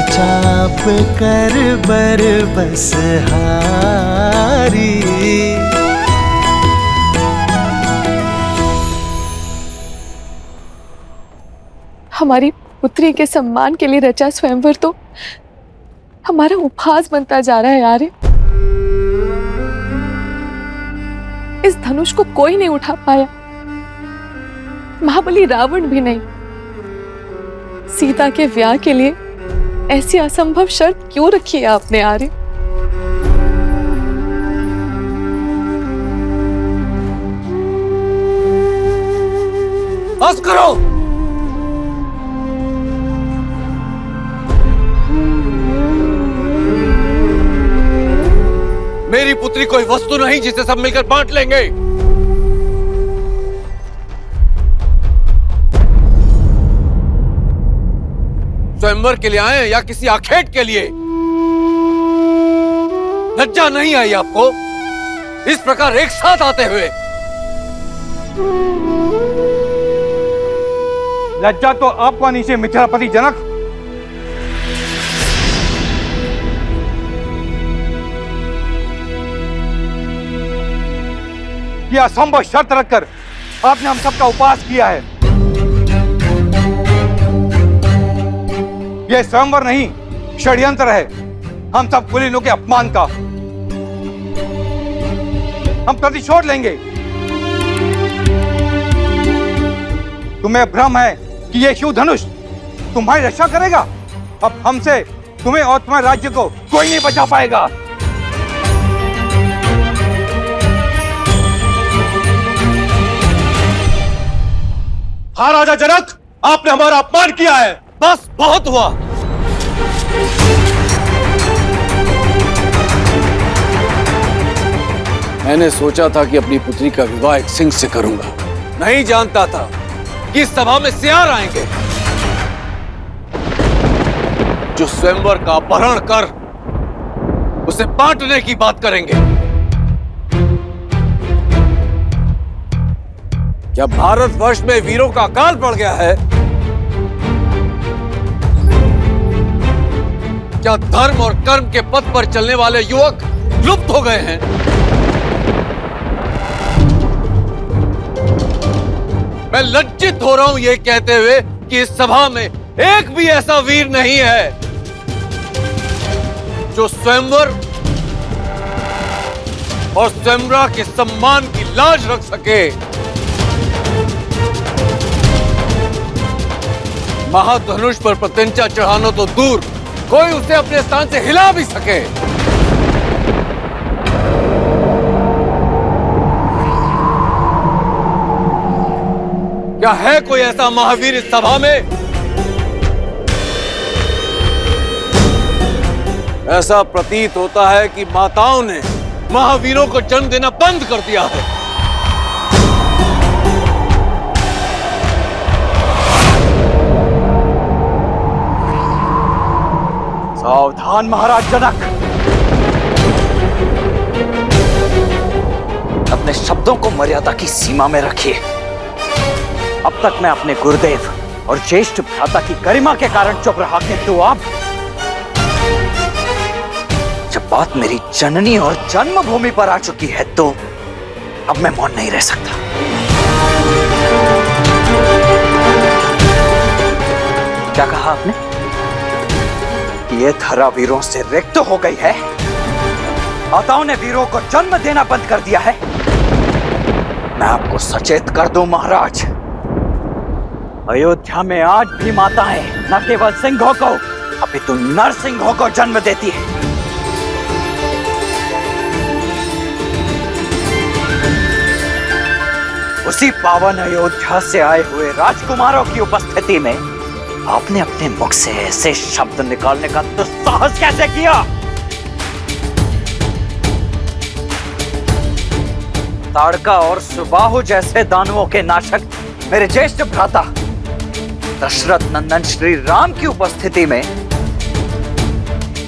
चाप कर बरबस हारी। हमारी पुत्री के सम्मान के लिए रचा स्वयंवर तो हमारा उपहास बनता जा रहा है यार। इस धनुष को कोई नहीं उठा पाया, महाबली रावण भी नहीं। सीता के विवाह के लिए ऐसी असंभव शर्त क्यों रखी है आपने आर्य? बस करो। मेरी पुत्री कोई वस्तु नहीं जिसे सब मिलकर बांट लेंगे। स्वयंवर के लिए आए या किसी आखेट के लिए? लज्जा नहीं आई आपको इस प्रकार एक साथ आते हुए? लज्जा तो आपको आनी चाहिए मिथिलापति जनक। यह असंभव शर्त रखकर आपने हम सबका उपवास किया है। यह स्वयंवर नहीं, षड्यंत्र है हम सब कुलीनों के अपमान का। हम प्रतिशोध लेंगे। तुम्हें भ्रम है कि यह शिव धनुष तुम्हारी रक्षा करेगा। अब हमसे तुम्हें और तुम्हारे राज्य को कोई नहीं बचा पाएगा। हाँ राजा जनक, आपने हमारा अपमान किया है। बस बहुत हुआ। मैंने सोचा था कि अपनी पुत्री का विवाह एक सिंह से करूंगा, नहीं जानता था कि इस सभा में सियार आएंगे जो स्वयंवर का अपहरण कर उसे बांटने की बात करेंगे। क्या भारतवर्ष में वीरों का अकाल पड़ गया है? क्या धर्म और कर्म के पथ पर चलने वाले युवक लुप्त हो गए हैं? मैं लज्जित हो रहा हूं यह कहते हुए कि इस सभा में एक भी ऐसा वीर नहीं है जो स्वयंवर और स्वयंवरा के सम्मान की लाज रख सके। महाधनुष पर प्रत्यंचा चढ़ाना तो दूर, कोई उसे अपने स्थान से हिला भी सके। क्या है कोई ऐसा महावीर इस सभा में? ऐसा प्रतीत होता है कि माताओं ने महावीरों को जन्म देना बंद कर दिया है। सावधान महाराज जनक। अपने शब्दों को मर्यादा की सीमा में रखिए। अब तक मैं अपने गुरुदेव और ज्येष्ठ भ्राता की गरिमा के कारण चुप रहा, किंतु अब जब बात मेरी जननी और जन्मभूमि पर आ चुकी है तो अब मैं मौन नहीं रह सकता। क्या कहा आपने? ये धरा वीरों से रिक्त हो गई है। माताओं ने वीरों को जन्म देना बंद कर दिया है। मैं आपको सचेत कर दूं महाराज, अयोध्या में आज भी माताएं न केवल सिंहों को अपितु नरसिंहों को जन्म देती है। उसी पावन अयोध्या से आए हुए राजकुमारों की उपस्थिति में आपने अपने मुख से ऐसे शब्द निकालने का दुस्साहस कैसे किया? ताड़का और सुबाहु जैसे दानवों के नाशक मेरे ज्येष्ठ भ्राता दशरथ नंदन श्री राम की उपस्थिति में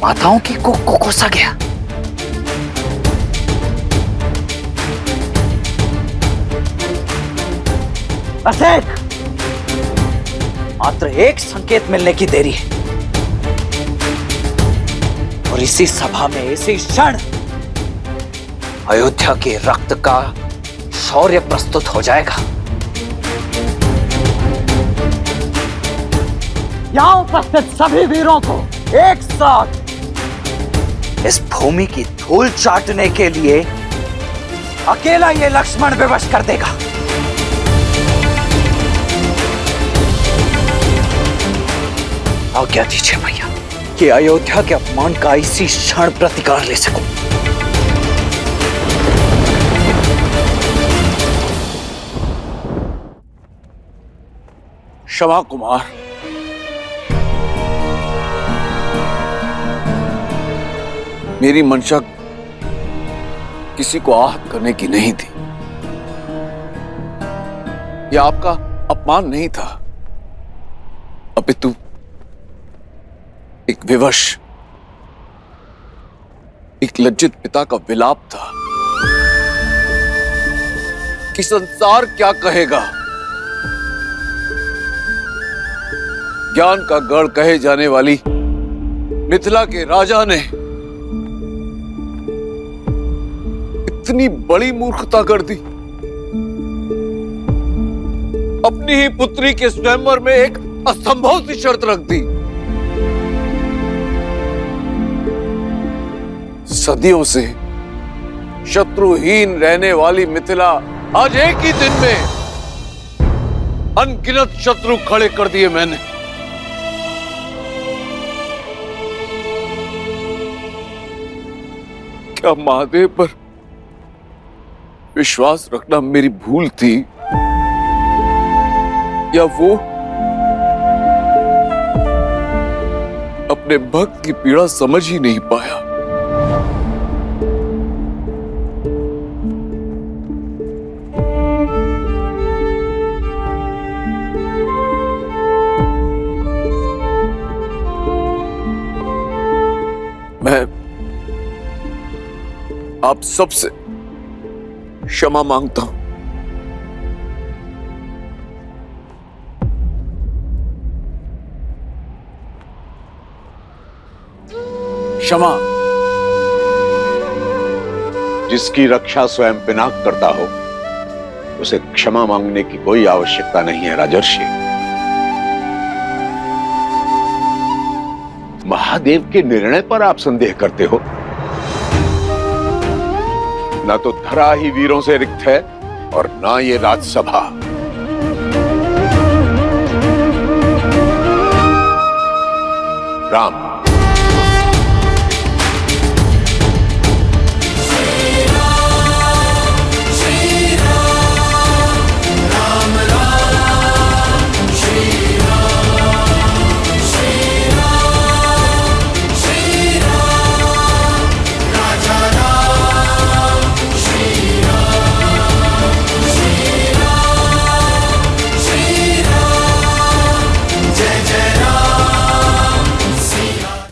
माताओं की कुख को कोसा गया। बस मात्र एक संकेत मिलने की देरी है और इसी सभा में इसी क्षण अयोध्या के रक्त का शौर्य प्रस्तुत हो जाएगा। यहाँ उपस्थित सभी वीरों को एक साथ इस भूमि की धूल चाटने के लिए अकेला ये लक्ष्मण विवश कर देगा। आज्ञा दीजिए भैया कि अयोध्या के अपमान का इसी क्षण प्रतिकार ले सकूं। क्षमा कुमार, मेरी मंशा किसी को आहत करने की नहीं थी। यह आपका अपमान नहीं था, अपितु एक विवश, एक लज्जित पिता का विलाप था कि संसार क्या कहेगा। ज्ञान का गढ़ कहे जाने वाली मिथिला के राजा ने इतनी बड़ी मूर्खता कर दी। अपनी ही पुत्री के स्वयंवर में एक असंभव सी शर्त रख दी। सदियों से शत्रुहीन रहने वाली मिथिला आज एक ही दिन में अनगिनत शत्रु खड़े कर दिए मैंने। क्या महादेव पर विश्वास रखना मेरी भूल थी, या वो अपने भक्त की पीड़ा समझ ही नहीं पाया। मैं आप सबसे क्षमा मांगता हूं। क्षमा। जिसकी रक्षा स्वयं पिनाक करता हो उसे क्षमा मांगने की कोई आवश्यकता नहीं है राजर्षि। महादेव के निर्णय पर आप संदेह करते हो। ना तो धरा ही वीरों से रिक्त है और ना ये राजसभा। राम,